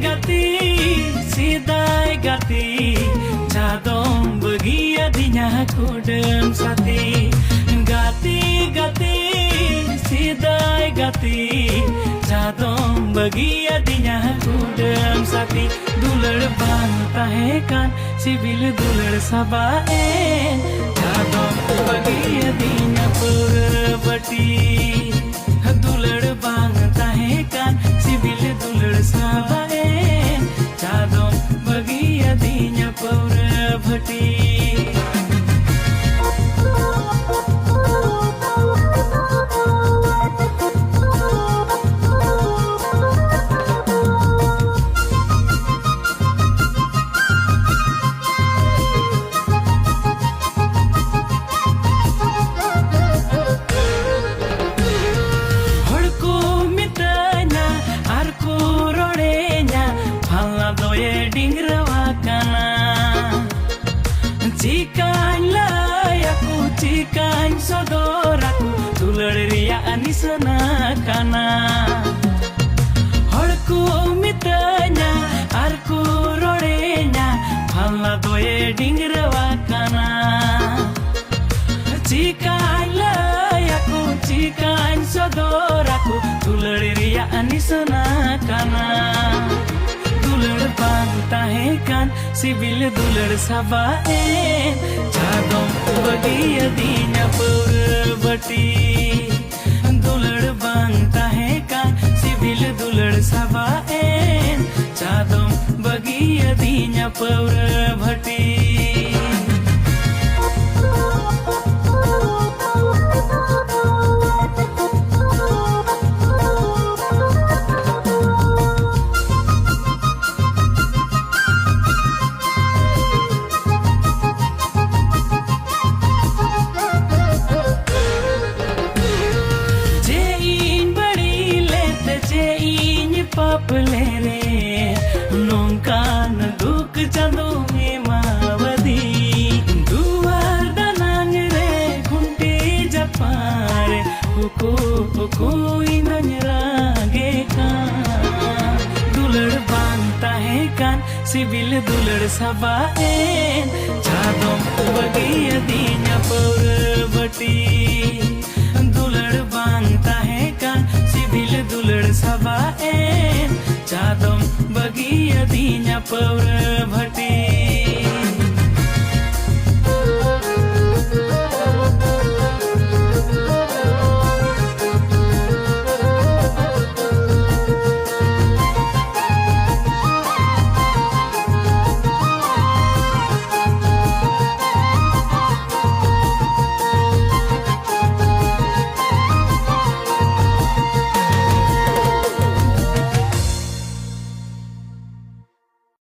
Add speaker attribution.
Speaker 1: gati sidai gati jadom bagi adinya kudem sati gati gati sidai gati jadom bagi adinya kudem sati dulur bang tahekan sibil dulur sabaen jadom bagi adinya purbati dulur bang tahekan sibil dulur sabaen jadom bagi adinya purbati. Cikan layaku, cikan sodoraku, dulur ria anisana kana. Horku mitanya, arku rodenya, phala doye dingrawa kana. Cikan layaku, cikan sodoraku, dulur ria anisana kana. Dulur bang tahekan sibil dulur sabaen jadom bagi adinya purbati dulur bang tahekan sibil dulur sabaen jadom bagi adinya purbati. Paple re nongkan duk chandu mawadi duar danang re kunti japare huku inanya rage ka dulur bang tahekan sibil dulur sabaen jadom bagi adinya purbati dulur bang tahekan sibil dulur sabaen jadom bagi adinya purbati.